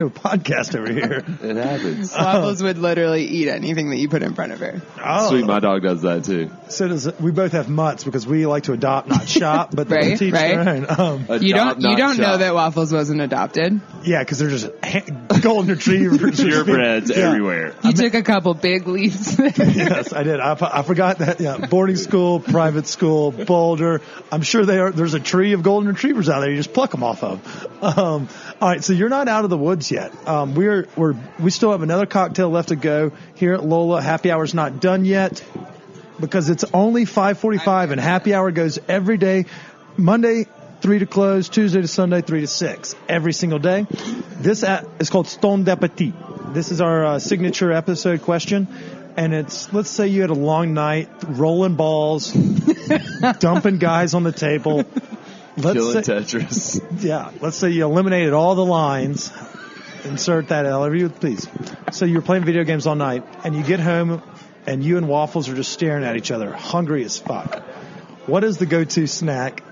podcast over here. It happens. Waffles would literally eat anything that you put in front of her. Oh, Sweet, my dog does that too. So does we both have mutts because we like to adopt, not shop, but Right, teach their own. You don't shop. know that Waffles wasn't adopted. Yeah, because they're just golden retrievers. Purebreds everywhere. You took a couple big leaps there. Yes, I did. I forgot that. Yeah, boarding school, private school, Boulder. I'm sure there's a tree of golden retrievers out there. You just pluck them off of. All right, so you're not out of the woods yet. We still have another cocktail left to go here at Lola. Happy hour's not done yet because it's only 5:45 and happy hour goes every day, Monday 3 to close, Tuesday to Sunday 3 to 6, every single day. This is called Stone d'Appetit. This is our signature episode question. And it's, let's say you had a long night, rolling balls, dumping guys on the table. Killing Tetris. Yeah. Let's say you eliminated all the lines. Insert that L, please. So you're playing video games all night, and you get home, and you and Waffles are just staring at each other, hungry as fuck. What is the go-to snack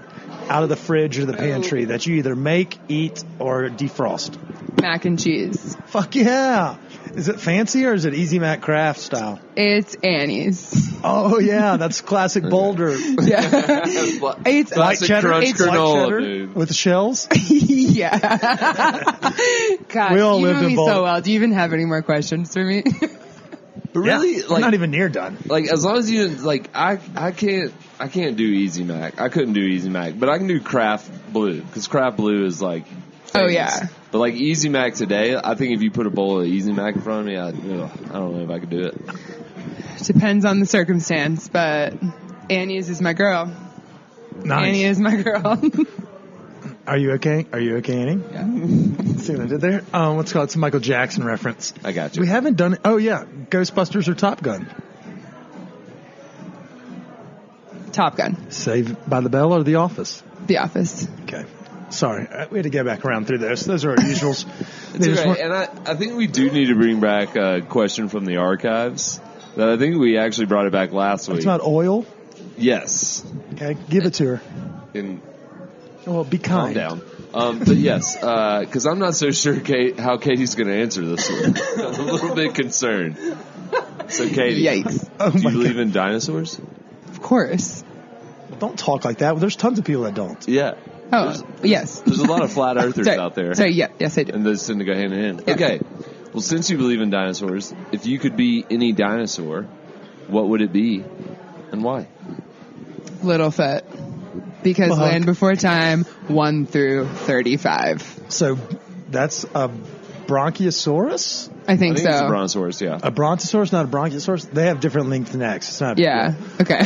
out of the fridge or the pantry that you either make, eat, or defrost? Mac and cheese. Fuck yeah. Is it fancy or is it Easy Mac Craft style? It's Annie's. Oh, yeah. That's classic Boulder. Yeah. It's Classic cheddar. crunch It's white granola, cheddar dude. with shells. yeah. God, We all you lived know in me Boulder. so well. Do you even have any more questions for me? But really, I'm not even near done. like as long as you like, I can't do Easy Mac. I couldn't do Easy Mac, but I can do Kraft Blue because Kraft Blue is like. Oh, famous. yeah. But like Easy Mac today, I think if you put a bowl of Easy Mac in front of me, I don't know if I could do it. Depends on the circumstance, but Annie's is my girl. Nice. Annie is my girl. Are you okay? Are you okay, Annie? Yeah. See what I did there? What's it called? It's a Michael Jackson reference. I got you. We haven't done it. Oh, yeah. Ghostbusters or Top Gun? Top Gun. Saved by the Bell or The Office? The Office. Okay. Sorry. We had to go back around through those. Those are our usuals. It's okay. And I think we do need to bring back a question from the archives. That I think we actually brought it back last week. It's about oil? Yes. Okay. Give it to her. And Well, be calm kind. down. But yes, because I'm not so sure how Katie's going to answer this one. I'm a little bit concerned. So, Katie, Yikes. do you believe in dinosaurs? Of course. Don't talk like that. There's tons of people that don't. Yeah. Oh, yes. There's a lot of flat earthers Sorry. out there. Sorry, yes, I do. And those tend to go hand in hand. Yeah. Okay. Well, since you believe in dinosaurs, if you could be any dinosaur, what would it be and why? Littlefoot. Because Fuck. Land Before Time 1 through 35. So that's a Bronchiosaurus? I think It's so. a brontosaurus, yeah. A Brontosaurus, not a Bronchiosaurus? They have different length necks. It's not. Yeah. Okay.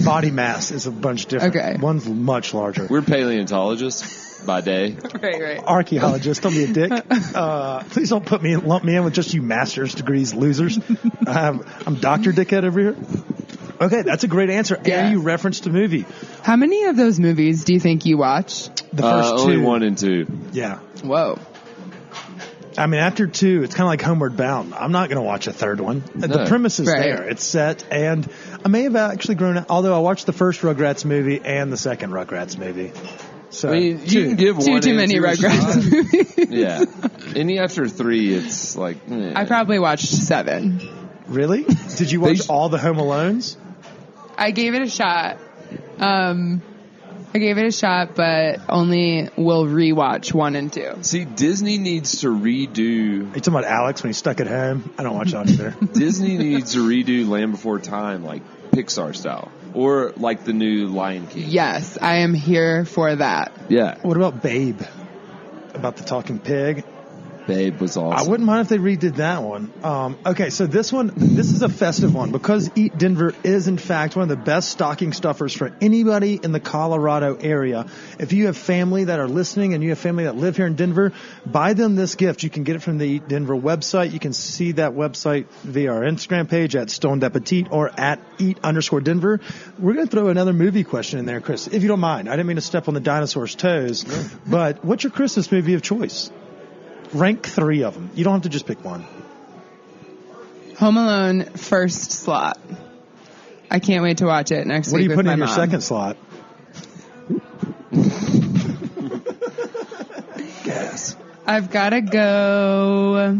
Body mass is a bunch different. Okay. One's much larger. We're paleontologists by day. right. Archaeologist, don't be a dick. Please don't lump me in with just you master's degrees losers. I'm Dr. Dickhead over here. Okay, that's a great answer. Yeah. And you referenced a movie. How many of those movies do you think you watched? The first Only two. 1 and 2. Yeah. Whoa. I mean, after 2, it's kind of like Homeward Bound. I'm not going to watch a third one. The No. premise is Right. there. It's set. And I may have actually grown up, although I watched the first Rugrats movie and the second Rugrats movie. So, I mean, you can give Too 1 too and many 2 a Rugrats shot. movies. Yeah. Any after 3, it's like, eh. I probably watched 7. Really? Did you watch They- all the Home Alones? I gave it a shot. But only will rewatch 1 and 2. See, Disney needs to redo. Are you talking about Alex when he's stuck at home? I don't watch that either. Disney needs to redo Land Before Time, like Pixar style, or like the new Lion King. Yes, I am here for that. Yeah, What about Babe? About the talking pig? Babe was awesome. I wouldn't mind if they redid that one. Okay, so this is a festive one because Eat Denver is in fact one of the best stocking stuffers for anybody in the Colorado area. If you have family that are listening and you have family that live here in Denver, buy them this gift. You can get it from the Eat Denver website. You can see that website via our Instagram page at Stone d'Appetit or at Eat_Denver. We're going to throw another movie question in there, Chris, if you don't mind. I didn't mean to step on the dinosaur's toes, but what's your Christmas movie of choice? Rank 3 of them. You don't have to just pick one. Home Alone first slot. I can't wait to watch it next What are week you with putting my in your mom. second slot? Gas. I've got to go.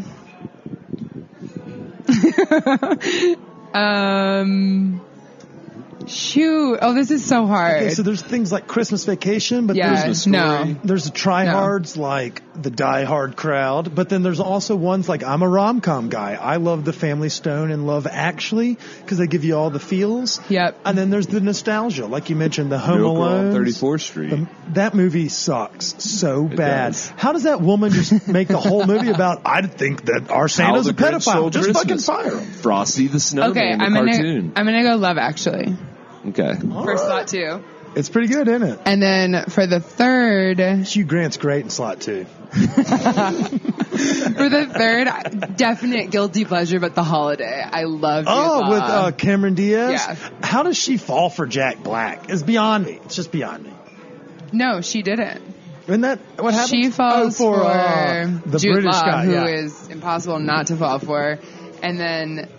Shoot. Oh, this is so hard. Okay, so there's things like Christmas Vacation, but Christmas Story. there's the tryhards like the Die Hard crowd, but then there's also ones like I'm a rom-com guy. I love The Family Stone and Love Actually because they give you all the feels. Yep. And then there's the nostalgia, like you mentioned, the Home Miracle on Alone. 34th Street. That movie sucks so bad. does. How does that woman just make the whole movie about, I think that our Santa's a How the Grinch pedophile? Stole Just Christmas. fucking fire him. Frosty the Snowman, Okay, the cartoon. I'm gonna go Love Actually Okay. for slot 2, It's pretty good, isn't it? and then for the third, Hugh Grant's great in slot 2. definite guilty pleasure, but The Holiday. I love. Oh, with Cameron Diaz? Yeah. How does she fall for Jack Black? It's beyond me. It's just beyond me. No, she didn't. Isn't that what happened? She falls for the Jude British Law, guy, who yeah. is impossible not to fall for, and then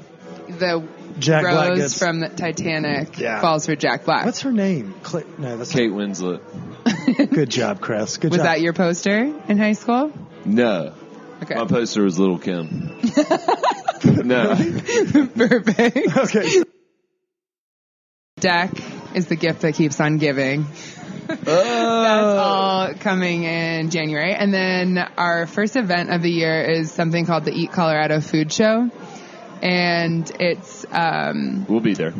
the Jack Black Rose gets- from the Titanic Yeah. falls for Jack Black. What's her name? No, that's Kate Winslet. good job, Chris. Good Was job. that your poster in high school? No. Okay. My poster was Little Kim. No. Perfect. Okay. Deck is the gift that keeps on giving. That's all coming in January. And then our first event of the year is something called the Eat Colorado Food Show. And it's, We'll be there.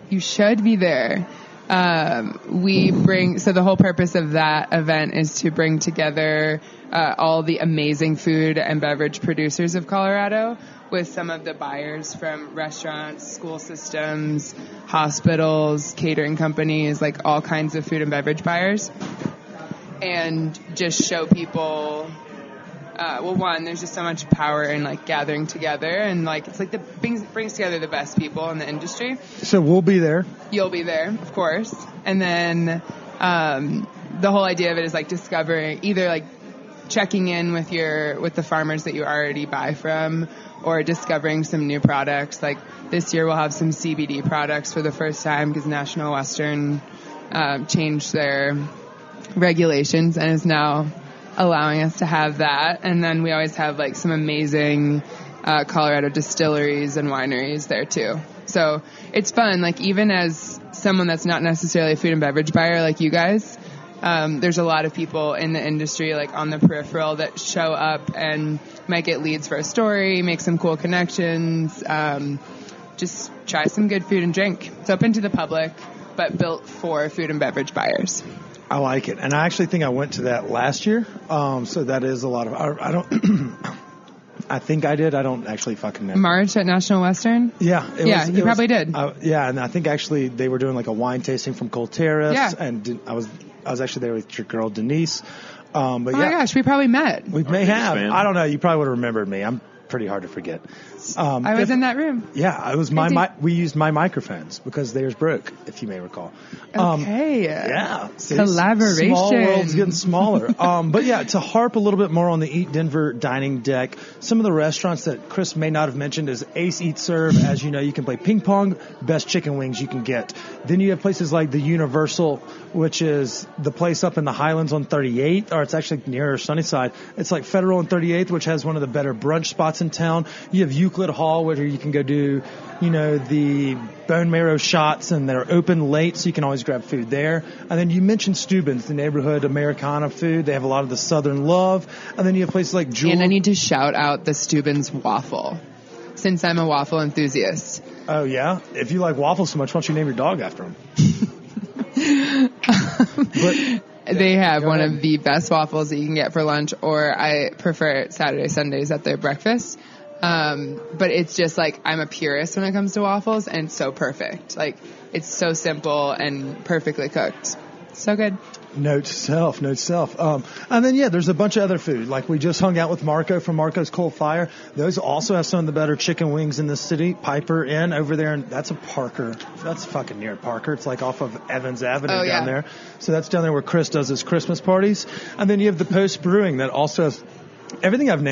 you should be there. So the whole purpose of that event is to bring together all the amazing food and beverage producers of Colorado with some of the buyers from restaurants, school systems, hospitals, catering companies, like all kinds of food and beverage buyers. And just show people, one, there's just so much power in like gathering together, and like it's like brings together the best people in the industry. So we'll be there. You'll be there, of course. And then the whole idea of it is like discovering, either like checking in with the farmers that you already buy from, or discovering some new products. Like this year we'll have some CBD products for the first time because National Western changed their regulations and is now allowing us to have that. And then we always have like some amazing Colorado distilleries and wineries there too. So it's fun. Like even as someone that's not necessarily a food and beverage buyer like you guys, there's a lot of people in the industry like on the peripheral that show up and might get leads for a story, make some cool connections, just try some good food and drink. It's open to the public, but built for food and beverage buyers. I like it. And I actually think I went to that last year. So that is a lot of, I don't, I think I did. I don't actually fucking know. March at National Western? Yeah. You probably did. Yeah. And I think actually they were doing like a wine tasting from Cold Terrace. Yeah. And I was actually there with your girl, Denise. But Oh my gosh, we probably met. we may have. fan. I don't know. You probably would have remembered me. I'm pretty hard to forget. I was in that room. Yeah, it was we used my microphones because theirs broke, if you may recall. Okay. Yeah. See, Collaboration. Small world's getting smaller. But yeah, to harp a little bit more on the Eat Denver dining deck, some of the restaurants that Chris may not have mentioned is Ace Eat Serve. As you know, you can play ping pong, best chicken wings you can get. Then you have places like the Universal, which is the place up in the Highlands on 38th, or it's actually near Sunnyside. It's like Federal and 38th, which has one of the better brunch spots in town. You have Euclid Hall, where you can go do, the bone marrow shots, and they're open late, so you can always grab food there. And then you mentioned Steuben's, the neighborhood Americana food. They have a lot of the Southern love. And then you have places like Jewel. And I need to shout out the Steuben's waffle, since I'm a waffle enthusiast. Oh, yeah? If you like waffles so much, why don't you name your dog after them? They have one ahead. of the best waffles that you can get for lunch, or I prefer Saturday, Sundays at their breakfast. But it's just like, I'm a purist when it comes to waffles, and it's so perfect. Like, it's so simple and perfectly cooked. So good. Note to self. And then, there's a bunch of other food. Like, we just hung out with Marco from Marco's Coal Fire. Those also have some of the better chicken wings in the city. Piper Inn over there, and that's a Parker. That's fucking near Parker. It's like off of Evans Avenue down there. So that's down there where Chris does his Christmas parties. And then you have the Post Brewing that also has everything I've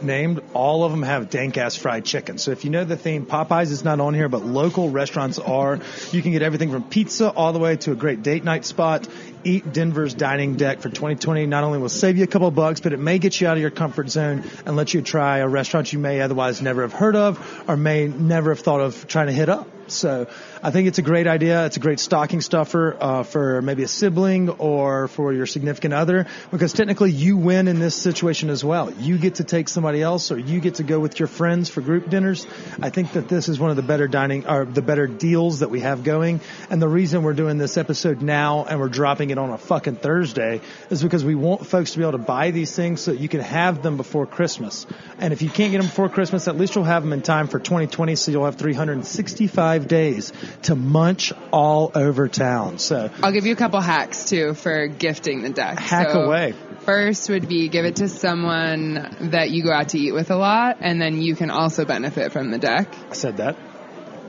named, all of them have dank-ass fried chicken. So if you know the theme, Popeyes is not on here, but local restaurants are. You can get everything from pizza all the way to a great date night spot. Eat Denver's dining deck for 2020 not only will save you a couple of bucks, but it may get you out of your comfort zone and let you try a restaurant you may otherwise never have heard of or may never have thought of trying to hit up. So I think it's a great idea. It's a great stocking stuffer for maybe a sibling or for your significant other, because technically you win in this situation as well. You get to take somebody else, or you get to go with your friends for group dinners. I think that this is one of the better the better deals that we have going. And the reason we're doing this episode now and we're dropping it on a fucking Thursday is because we want folks to be able to buy these things so that you can have them before Christmas. And if you can't get them before Christmas, at least you'll have them in time for 2020, so you'll have 365 days to munch all over town. So I'll give you a couple hacks too for gifting the deck. Hack away. First would be give it to someone that you go out to eat with a lot, and then you can also benefit from the deck. I said that.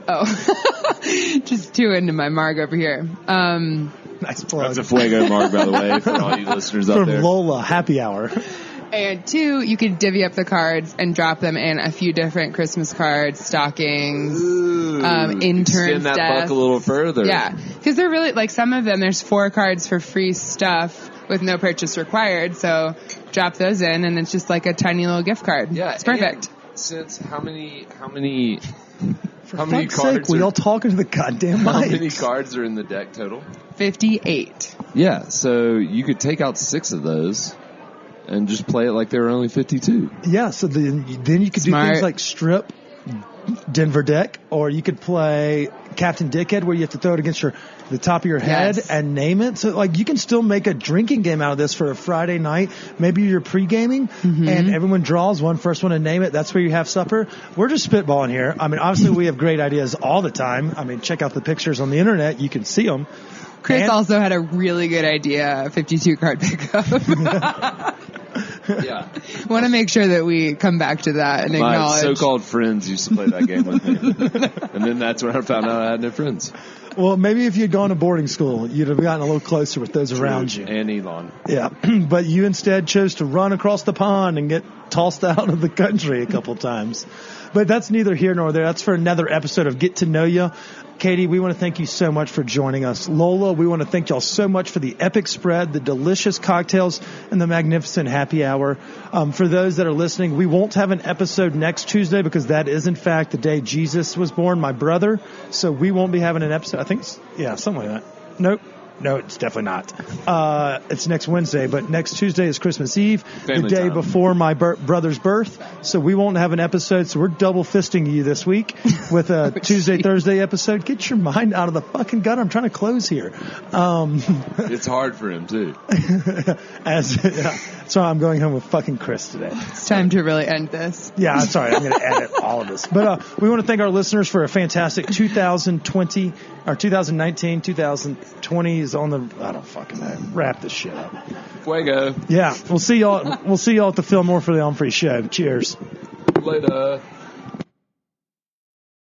Oh, just too into my Marg over here. Nice plug. That's a Feugo Marg, by the way, for all you listeners out there. From Lola, happy hour. And two, you could divvy up the cards and drop them in a few different Christmas cards, stockings, interns' extend that buck a little further. Yeah, because they're really, like, some of them, there's 4 cards for free stuff with no purchase required. So drop those in, and it's just like a tiny little gift card. Yeah, it's perfect. Since how many For how many fuck's cards sake, we all talking to the goddamn mic. How many cards are in the deck total? 58. Yeah, so you could take out 6 of those and just play it like they were only 52. Yeah, so then you could Smart. do things like strip Denver deck, or you could play Captain Dickhead, where you have to throw it against the top of your head Yes. and name it. So, like, you can still make a drinking game out of this for a Friday night. Maybe you're pre-gaming and everyone draws first one to name it. That's where you have supper. We're just spitballing here. I mean, obviously we have great ideas all the time. I mean, check out the pictures on the internet. You can see them. Chris also had a really good idea, 52 card pickup. Yeah. Want to make sure that we come back to that and My acknowledge. so-called friends used to play that game with me. And then that's when I found out I had no friends. Well, maybe if you'd gone to boarding school, you'd have gotten a little closer with those around you. And Elon. Yeah, but you instead chose to run across the pond and get tossed out of the country a couple times. But that's neither here nor there. That's for another episode of Get to Know Ya. Katie, we want to thank you so much for joining us. Lola, we want to thank y'all so much for the epic spread, the delicious cocktails, and the magnificent happy hour. For those that are listening, we won't have an episode next Tuesday because that is, in fact, the day Jesus was born, my brother. So we won't be having an episode. I think, something like that. Nope. No, it's definitely not. It's next Wednesday, but next Tuesday is Christmas Eve, Family the day time. before my brother's birth. So we won't have an episode. So we're double fisting you this week with a Tuesday, Thursday episode. Get your mind out of the fucking gutter. I'm trying to close here. It's hard for him, too. So I'm going home with fucking Chris today. It's time to really end this. Yeah, sorry. I'm going to edit all of this. But we want to thank our listeners for a fantastic 2020, or 2019, 2020 is on the, I don't fucking know. Wrap this shit up. Fuego. Yeah, we'll see y'all at the Fillmore for the On Free show. Cheers. Later.